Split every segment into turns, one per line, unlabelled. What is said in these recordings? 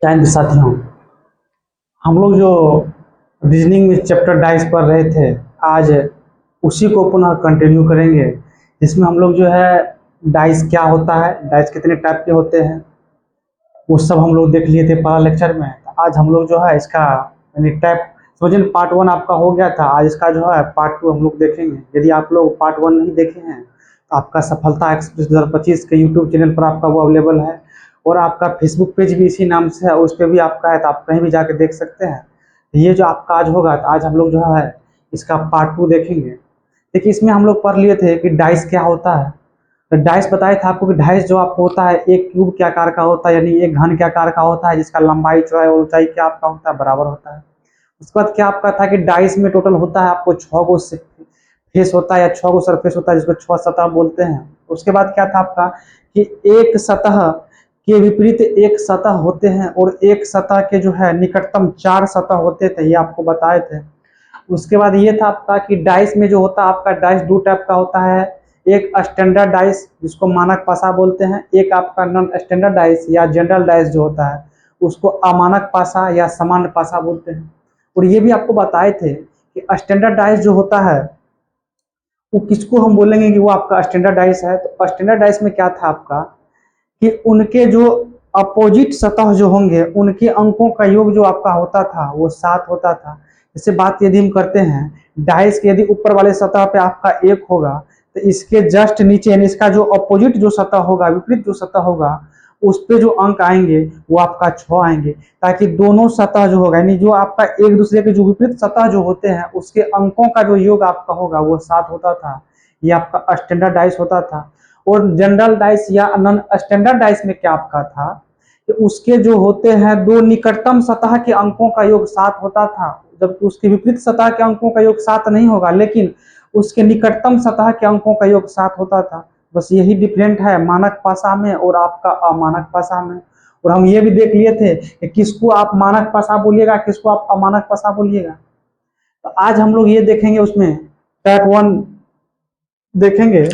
Child साथियों, हम लोग जो रीजनिंग में चैप्टर डाइस पढ़ रहे थे, आज उसी को पुनः कंटिन्यू करेंगे। इसमें हम लोग जो है डाइस क्या होता है, डाइस कितने टाइप के होते हैं, वो सब हम लोग देख लिए थे पहला लेक्चर में। आज हम लोग जो है इसका यानी टाइप समझिए, पार्ट 1 आपका हो गया था। आज इसका जो है पार्ट 2 हम लोग देखेंगे। यदि आप लोग पार्ट 1 नहीं देखे हैं तो आपका सफलता एक्सप्रेस 2025 के यूट्यूब चैनल पर आपका वो अवेलेबल है, और आपका फेसबुक पेज भी इसी नाम से है, उस पर भी आपका है, तो आप कहीं भी जाके देख सकते हैं। ये जो आपका आज होगा, तो आज हम लोग जो है इसका पार्ट 2 देखेंगे। देखिए, इसमें हम लोग पढ़ लिए थे कि डाइस क्या होता है। तो डाइस बताया था आपको कि डाइस जो आपको होता है एक क्यूब के आकार का होता है, यानी एक घन के आकार का होता है, जिसका लंबाई चौड़ाई और ऊंचाई क्या आपका होता है, बराबर होता है। उसके बाद क्या आपका था कि डाइस में टोटल होता है आपको 6 गो फेस होता है या 6 गो सरफेस होता है, जिसको 6 सतह बोलते हैं। उसके बाद क्या था आपका कि एक सतह के विपरीत एक सतह होते हैं, और एक सतह के जो है निकटतम 4 सतह होते थे, ये आपको बताए थे। उसके बाद ये था आपका कि डाइस में जो होता है आपका डाइस 2 टाइप का होता है। एक स्टैंडर्ड डाइस जिसको मानक पासा बोलते हैं, एक आपका नॉन स्टैंडर्ड डाइस या जनरल डाइस जो होता है उसको अमानक पासा या सामान्य पासा बोलते हैं। और ये भी आपको बताए थे कि स्टैंडर्ड डाइस जो होता है वो किसको हम बोलेंगे कि वो आपका स्टैंडर्ड डाइस है। तो स्टैंडर्ड डाइस में क्या था आपका कि उनके जो अपोजिट सतह जो होंगे उनके अंकों का योग जो आपका होता था वो 7 होता था। जैसे बात यदि हम करते हैं डाइस के, यदि ऊपर वाले सतह पे आपका 1 होगा तो इसके जस्ट नीचे यानी इसका जो अपोजिट जो सतह होगा, विपरीत जो सतह होगा, उस पे जो अंक आएंगे वो आपका 6 आएंगे, ताकि दोनों सतह जो होगा यानी जो आपका एक दूसरे के जो विपरीत सतह जो होते हैं उसके अंकों का जो योग आपका होगा वो 7 होता था। ये आपका स्टैंडर्ड डाइस होता था। और जनरल डाइस या नॉन स्टैंडर्ड डाइस में क्या आपका था कि उसके जो होते हैं दो निकटतम सतह के अंकों का योग 7 होता था, जबकि उसके विपरीत सतह के अंकों का योग 7 नहीं होगा, लेकिन उसके निकटतम सतह के अंकों का योग 7 होता था। बस यही डिफरेंट है मानक पासा में और आपका अमानक पासा में। और हम ये भी देख लिए थे कि किसको आप मानक पासा बोलिएगा, किसको आप अमानक पासा बोलिएगा। तो आज हम लोग ये देखेंगे, उसमें टाइप 1 देखेंगे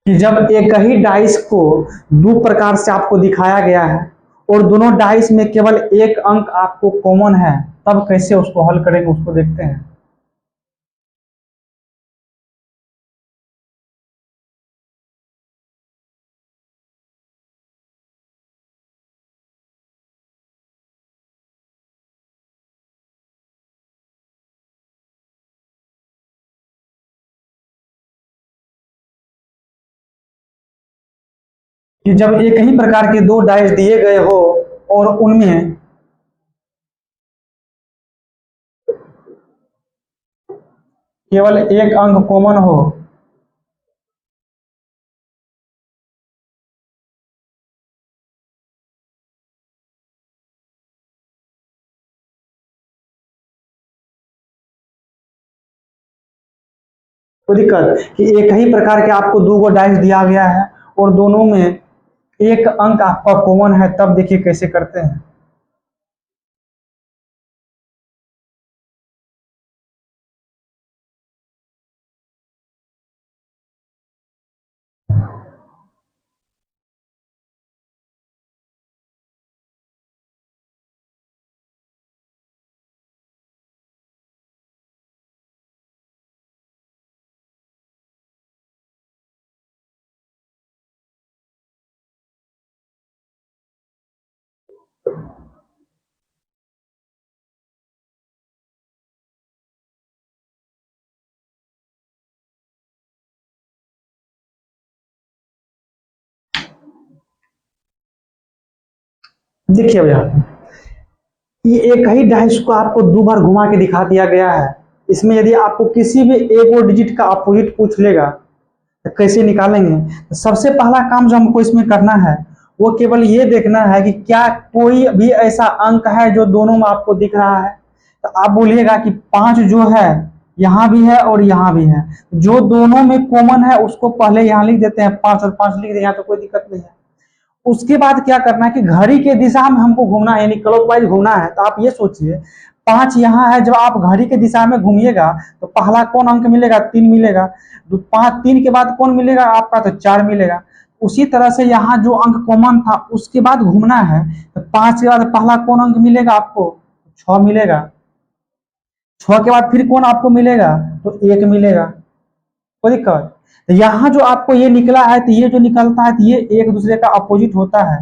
कि जब एक ही डाइस को दो प्रकार से आपको दिखाया गया है और दोनों डाइस में केवल एक अंक आपको कॉमन है, तब कैसे उसको हल करेंगे उसको देखते हैं। कि जब एक ही प्रकार के दो डाइस दिए गए हो और उनमें केवल एक अंक कॉमन हो, कोई दिक्कत कि एक ही प्रकार के आपको दो गो डाइस दिया गया है और दोनों में एक अंक आपका कॉमन है, तब देखिए कैसे करते हैं। देखिए भैया, ये एक ही डाइस को आपको दो बार घुमा के दिखा दिया गया है। इसमें यदि आपको किसी भी एक और डिजिट का अपोजिट पूछ लेगा तो कैसे निकालेंगे। तो सबसे पहला काम जो हमको इसमें करना है वो केवल ये देखना है कि क्या कोई भी ऐसा अंक है जो दोनों में आपको दिख रहा है। तो आप बोलिएगा कि 5 जो है यहाँ भी है और यहाँ भी है, जो दोनों में कॉमन है उसको पहले यहाँ लिख देते हैं, 5 और 5 लिख दें, यहाँ तो कोई दिक्कत नहीं है। उसके बाद क्या करना है कि घड़ी के दिशा में हमको घूमना है, यानी क्लॉकवाइज घूमना है। तो आप ये सोचिए 5 यहाँ है, जब आप घड़ी के दिशा में घूमिएगा तो पहला कौन अंक मिलेगा? 3 मिलेगा। तो 5 3 के बाद कौन मिलेगा आपका? तो 4 मिलेगा। उसी तरह से यहाँ जो अंक कॉमन था उसके बाद घूमना है, तो 5 के बाद पहला कौन अंक मिलेगा आपको? 6 मिलेगा। 6 के बाद फिर कौन आपको मिलेगा? तो 1 मिलेगा। कोई दिक्कत? तो यहाँ जो आपको ये निकला है, तो ये जो निकलता है तो ये एक दूसरे का अपोजिट होता है,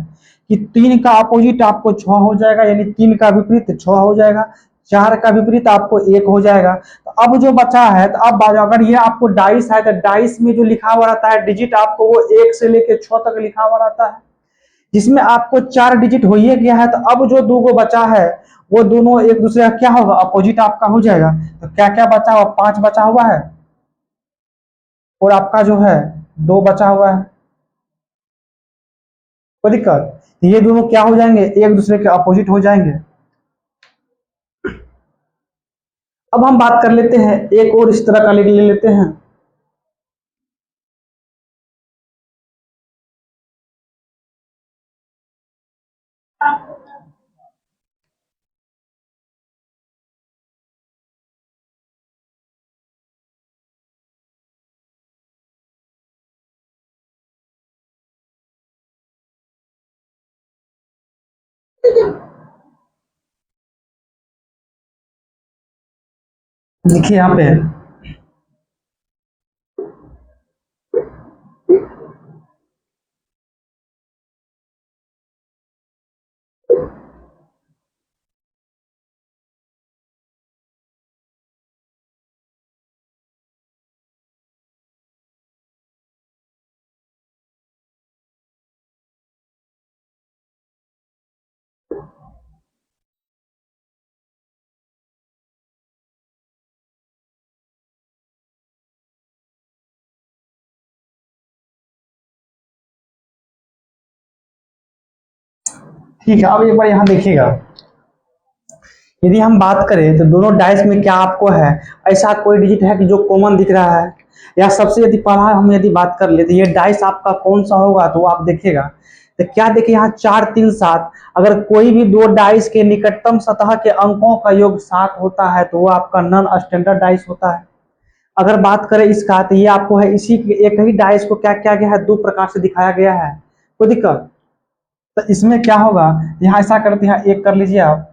कि 3 का अपोजिट आपको 6 हो जाएगा, यानी 3 का विपरीत 6 हो जाएगा। 4 का विपरीत आपको 1 हो जाएगा। तो अब जो बचा है, तो अब अगर ये आपको डाइस है, तो डाइस में जो लिखा हुआ रहता है डिजिट आपको वो 1 से लेके 6 तक लिखा हुआ रहता है, जिसमें आपको 4 डिजिट हो ही गया है। तो अब जो दो गो बचा है वो दोनों एक दूसरे का क्या होगा? अपोजिट आपका हो जाएगा। तो क्या क्या बचा हुआ? 5 बचा हुआ है, और आपका जो है 2 बचा हुआ है। कोई दिक्कत? ये दोनों क्या हो जाएंगे? एक दूसरे के अपोजिट हो जाएंगे। अब हम बात कर लेते हैं, एक और इस तरह का ले लेते हैं। देखिए यहाँ पे ठीक है, अब एक बार यहाँ देखिएगा, यदि हम बात करें तो दोनों डाइस में क्या आपको है, ऐसा कोई डिजिट है कि जो कॉमन दिख रहा है? या सबसे यदि पहला हम यदि बात कर लेते, ये डाइस आपका कौन सा होगा, तो वो आप देखिएगा। तो क्या देखिए यहाँ 4 3 7, अगर कोई भी दो डाइस के निकटतम सतह के अंकों का योग 7 होता है तो वो आपका नॉन स्टैंडर्ड डाइस होता है। अगर बात करें इसका, तो ये आपको है इसी एक ही डाइस को क्या किया गया है? 2 प्रकार से दिखाया गया है। कोई दिक्कत? तो इसमें क्या होगा, यहाँ ऐसा करते हैं, एक कर लीजिए आप।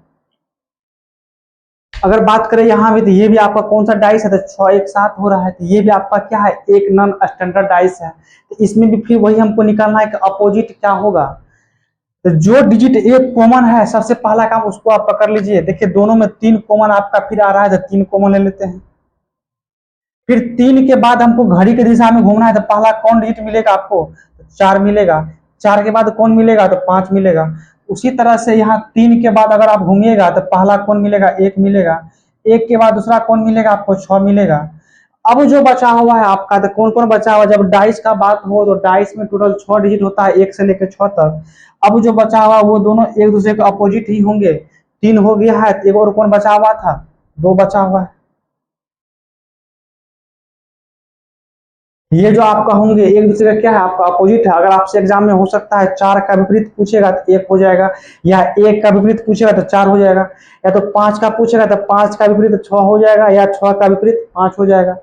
अगर बात करें यहाँ भी, तो ये भी आपका कौन सा डाइस है? तो 6 1 7 हो रहा है, तो ये भी आपका क्या है? एक नॉन स्टैंडर्ड डाइस है। तो इसमें भी फिर वही हमको निकालना है कि अपोजिट क्या होगा। तो जो डिजिट एक कॉमन है, सबसे पहला काम उसको आप पकड़ लीजिए। देखिए दोनों में 3 कॉमन आपका फिर आ रहा है, तो 3 कॉमन ले लेते हैं। फिर 3 के बाद हमको घड़ी की दिशा में घूमना है, तो पहला कौन डिजिट मिलेगा आपको? तो 4 मिलेगा। 4 के बाद कौन मिलेगा? तो 5 मिलेगा। उसी तरह से यहाँ 3 के बाद अगर आप घूमिएगा तो पहला कौन मिलेगा? 1 मिलेगा। 1 के बाद दूसरा कौन मिलेगा आपको? 6 मिलेगा। अब जो बचा हुआ है आपका, तो कौन कौन बचा हुआ? जब डाइस का बात हो तो डाइस में टोटल 6 डिजिट होता है, 1 से लेकर 6 तक। अब जो बचा हुआ वो दोनों एक दूसरे के अपोजिट ही होंगे। 3 हो गया है, एक और कौन बचा हुआ था? 2 बचा हुआ है। ये जो आपका होंगे एक दूसरे का क्या है? आपका अपोजिट है। अगर आपसे एग्जाम में हो सकता है 4 का विपरीत पूछेगा तो 1 हो जाएगा, या 1 का विपरीत पूछेगा तो 4 हो जाएगा, या तो 5 का पूछेगा तो 5 का विपरीत 6 हो जाएगा, या 6 का विपरीत 5 हो जाएगा।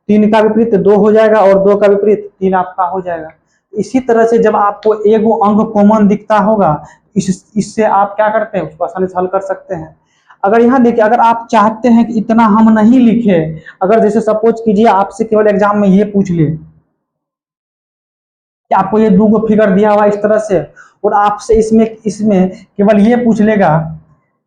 3 का विपरीत 2 हो जाएगा, और 2 का विपरीत 3 आपका हो जाएगा। इसी तरह से जब आपको एक वो अंक कॉमन दिखता होगा, इससे आप क्या करते हैं? उसको आसानी से हल कर सकते हैं। अगर यहाँ देखिए, अगर आप चाहते हैं कि इतना हम नहीं लिखे, अगर जैसे सपोज कीजिए आपसे केवल एग्जाम में ये पूछ ले कि आपको ये 2 को फिगर दिया हुआ इस तरह से, और आपसे इसमें इसमें केवल ये पूछ लेगा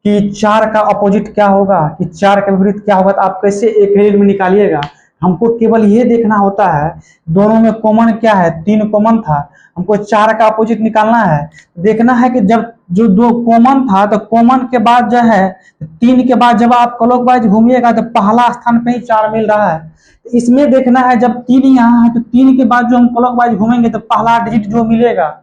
कि 4 का अपोजिट क्या होगा, कि 4 का विपरीत क्या होगा, तो आप कैसे एक रील में निकालिएगा? हमको केवल ये देखना होता है दोनों में कॉमन क्या है। 3 कॉमन था, हमको 4 का अपोजिट निकालना है। देखना है कि जब जो 2 कॉमन था, तो कॉमन के बाद जो है 3 के बाद जब आप क्लॉकवाइज घूमिएगा तो पहला स्थान पे ही 4 मिल रहा है। तो इसमें देखना है जब 3 यहाँ है, तो 3 के बाद जो हम क्लॉकवाइज घूमेंगे तो पहला डिजिट जो मिलेगा,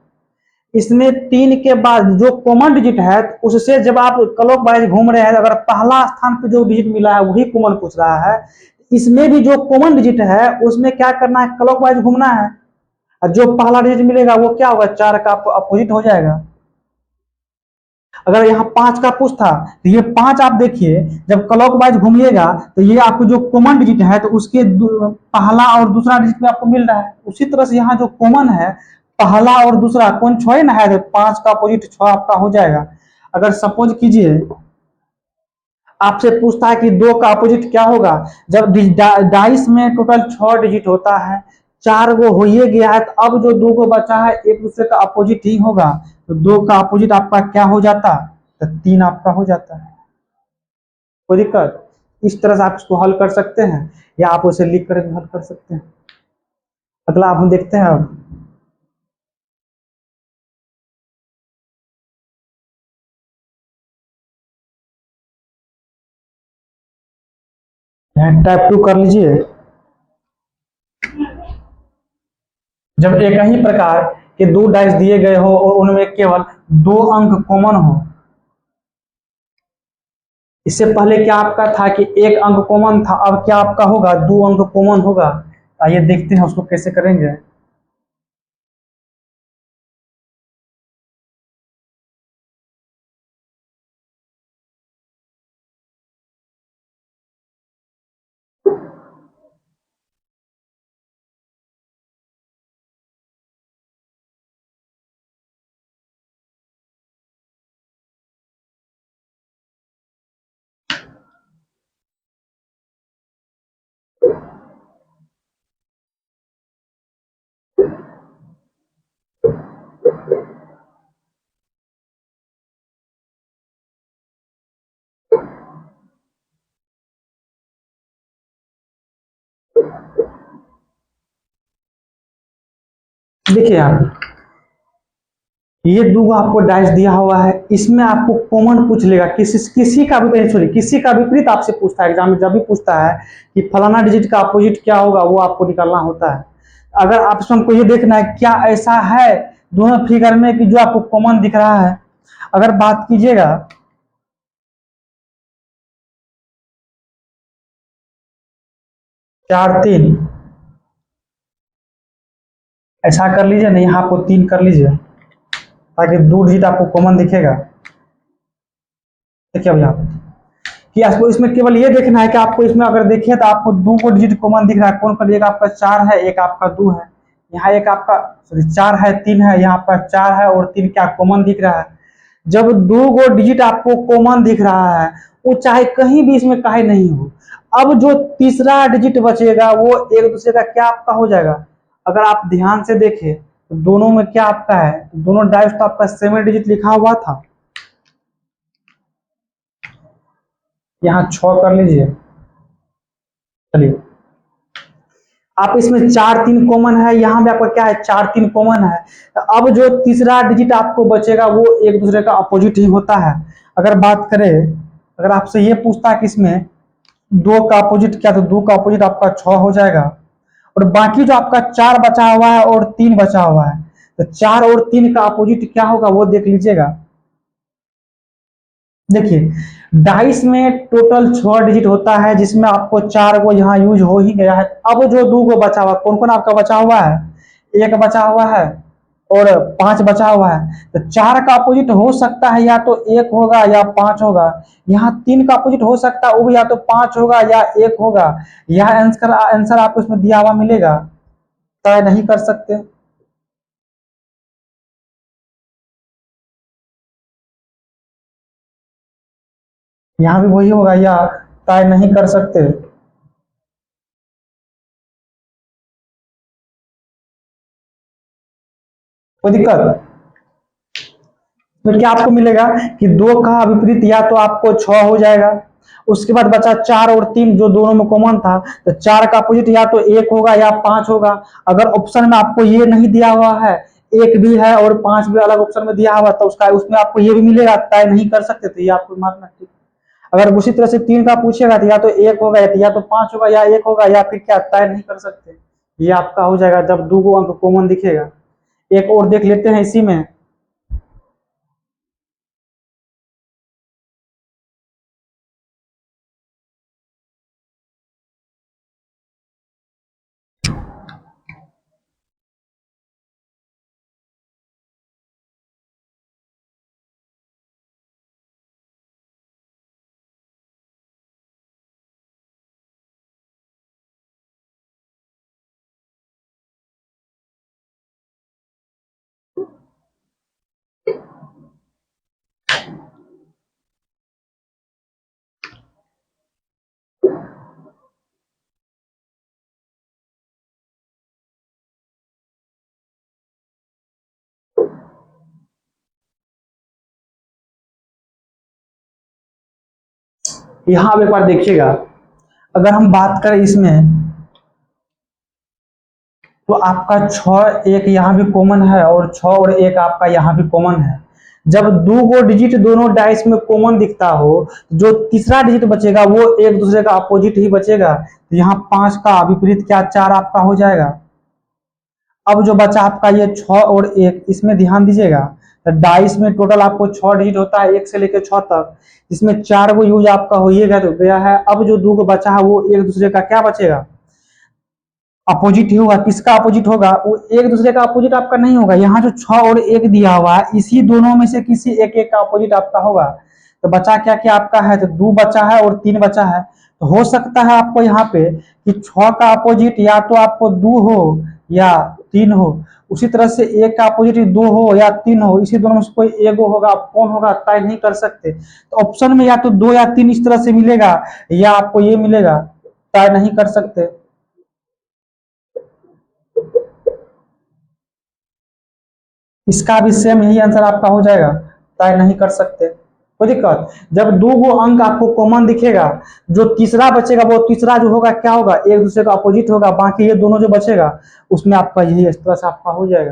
इसमें 3 के बाद जो कॉमन डिजिट है उससे जब आप क्लॉकवाइज घूम रहे हैं, अगर पहला स्थान पे जो डिजिट मिला है वही कॉमन पूछ रहा है, इसमें भी जो कॉमन डिजिट है उसमें क्या करना है? क्लॉकवाइज घूमना है। और जो पहला डिजिट मिलेगा वो क्या होगा? 4 का अपोजिट हो जाएगा। अगर यहाँ 5 का पुश था तो ये 5 आप देखिए जब क्लॉकवाइज घूमिएगा तो ये आपको जो कॉमन डिजिट है तो उसके पहला और दूसरा डिजिट में आपको मिल रहा है। उसी तरह से यहाँ जो कॉमन है पहला और दूसरा कौन 6 ना है तो 5 का अपोजिट 6 आपका हो जाएगा। अगर सपोज कीजिए आपसे पूछता है कि 2 का अपोजिट क्या होगा, जब डाइस में टोटल 6 डिजिट होता है, 4 गो हो ही गया है, तो अब जो 2 गो बचा है एक दूसरे का अपोजिट ही होगा, तो 2 का अपोजिट आपका क्या हो जाता, तो 3 आपका हो जाता है। कोई दिक्कत? इस तरह से आप इसको हल कर सकते हैं या आप उसे लिख कर भी हल कर सकते हैं। अगला आप हम देखते हैं अब टाइप 2 कर लीजिए। जब एक ही प्रकार के 2 डाइस दिए गए हो और उनमें केवल 2 अंक कॉमन हो। इससे पहले क्या आपका था कि 1 अंक कॉमन था, अब क्या आपका होगा 2 अंक कॉमन होगा। आइए देखते हैं उसको कैसे करेंगे। देखिए आप ये 2 आपको डाइस दिया हुआ है, इसमें आपको कॉमन पूछ लेगा, किसी का भी सॉरी किसी का विपरीत आपसे पूछता है। एग्जाम में जब भी पूछता है कि फलाना डिजिट का अपोजिट क्या होगा वो आपको निकालना होता है। अगर आप इसमें हमको ये देखना है क्या ऐसा है दोनों फिगर में कि जो आपको कॉमन दिख रहा है। अगर बात कीजिएगा 4 3 ऐसा कर लीजिए ना, यहाँ आपको 3 कर लीजिए ताकि 2 डिजिट आपको कॉमन दिखेगा। देखिए अब यहाँ कि आपको इसमें केवल ये देखना है कि आपको इसमें अगर देखिए तो आपको 2 को डिजिट कॉमन दिख रहा है। कौन सा? एक आपका 4 है, एक आपका 2 है। यहाँ एक आपका सॉरी 4 है 3 है, यहाँ आपका 4 है और 3 क्या कॉमन दिख रहा है। जब 2 गो डिजिट आपको कॉमन दिख रहा है वो चाहे कहीं भी इसमें काहे नहीं हो, अब जो तीसरा डिजिट बचेगा वो एक दूसरे का क्या आपका हो जाएगा। अगर आप ध्यान से देखें तो दोनों में क्या आपका है, दोनों डाइस तो आपका 7 डिजिट लिखा हुआ था। यहाँ 6 कर लीजिए। चलिए आप इसमें 4 3 कॉमन है, यहाँ भी आपका क्या है 4 3 कॉमन है। अब जो तीसरा डिजिट आपको बचेगा वो एक दूसरे का अपोजिट ही होता है। अगर बात करें, अगर आपसे ये पूछता है कि इसमें 2 का अपोजिट क्या, तो 2 का अपोजिट आपका 6 हो जाएगा। और बाकी जो आपका 4 बचा हुआ है और 3 बचा हुआ है, तो 4 और 3 का अपोजिट क्या होगा वो देख लीजिएगा। देखिए डाइस में टोटल 6 डिजिट होता है जिसमें आपको 4 को यहाँ यूज हो ही गया है। अब जो 2 को बचा हुआ कौन कौन आपका बचा हुआ है, 1 बचा हुआ है और 5 बचा हुआ है। तो 4 का अपोजिट हो सकता है या तो 1 होगा या 5 होगा। यहाँ 3 का अपोजिट हो सकता है वो भी या तो 5 होगा या 1 होगा। यह आंसर आंसर आपको इसमें दिया हुआ मिलेगा, तय नहीं कर सकते। यहाँ भी वही होगा या तय नहीं कर सकते। कोई दिक्कत? तो क्या आपको मिलेगा कि 2 का विपरीत या तो आपको 6 हो जाएगा। उसके बाद बचा 4 और 3 जो दोनों में कॉमन था, तो 4 का अपोजिट या तो 1 होगा या 5 होगा। अगर ऑप्शन में आपको ये नहीं दिया हुआ है, 1 भी है और 5 भी अलग ऑप्शन में दिया हुआ तो उसका उसमें आपको ये भी मिलेगा, तय नहीं कर सकते, तो ये आपको मानना ठीक। अगर उसी तरह से 3 का पूछेगा तो या तो 1 होगा या तो 5 होगा या 1 होगा या फिर क्या तय नहीं कर सकते। ये आपका हो जाएगा जब 2 को अंक कॉमन दिखेगा। एक और देख लेते हैं इसी में। यहाँ आप एक बार देखिएगा, अगर हम बात करें इसमें, तो आपका 6 एक यहाँ भी कॉमन है और 6 और 1 आपका यहाँ भी कॉमन है। जब दो गो डिजिट दोनों डाइस में कॉमन दिखता हो, जो तीसरा डिजिट बचेगा वो एक दूसरे का अपोजिट ही बचेगा। तो यहाँ 5 का विपरीत क्या 4 आपका हो जाएगा। अब जो बचा आपका ये 6 और 1, इसमें ध्यान दीजिएगा। तो डाइस में टोटल आपको 6 डिजिट होता है 1 से लेकर 6 तक, इसमें 4 गो यूज आपका हो गया है। अब जो दो गो बचा है वो एक दूसरे का क्या बचेगा, अपोजिट ही होगा। किसका अपोजिट होगा, वो एक दूसरे का अपोजिट आपका नहीं होगा। यहाँ जो 6 और 1 दिया हुआ है, इसी दोनों में से किसी एक एक का अपोजिट आपका होगा। तो बचा क्या क्या आपका है, तो 2 बचा है और 3 बचा है। तो हो सकता है आपको यहाँ पे कि 6 का अपोजिट या तो आपको 2 हो या 3 हो, उसी तरह से 1 का अपोजिट 2 हो या 3 हो, इसी दोनों में से कोई एक होगा। कौन होगा तय नहीं कर सकते। तो ऑप्शन में या तो 2 या 3 इस तरह से मिलेगा, या आपको ये मिलेगा, तय नहीं कर सकते। इसका भी सेम यही आंसर आपका हो जाएगा, तय नहीं कर सकते। कोई दिक्कत, जब दो गो अंक आपको कॉमन दिखेगा, जो तीसरा बचेगा वो तीसरा जो होगा क्या होगा, एक दूसरे का अपोजिट होगा। बाकी ये दोनों जो बचेगा उसमें आपका यही इस तरह से आपका हो जाएगा।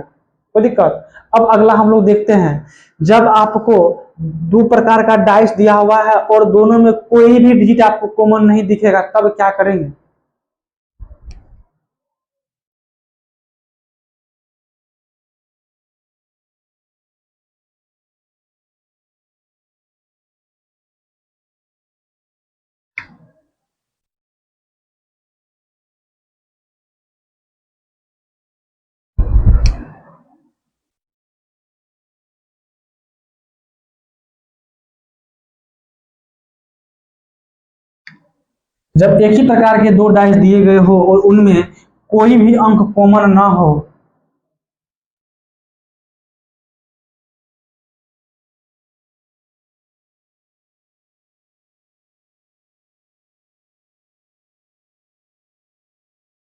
कोई दिक्कत। अब अगला हम लोग देखते हैं, जब आपको दो प्रकार का डाइस दिया हुआ है और दोनों में कोई भी डिजिट आपको कॉमन नहीं दिखेगा, तब क्या करेंगे। जब एक ही प्रकार के दो डाइस दिए गए हो और उनमें कोई भी अंक कॉमन ना हो,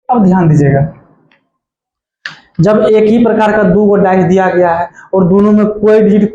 अब ध्यान दीजिएगा। जब एक ही प्रकार का दो गो डाइस दिया गया है और दोनों में कोई डिजिट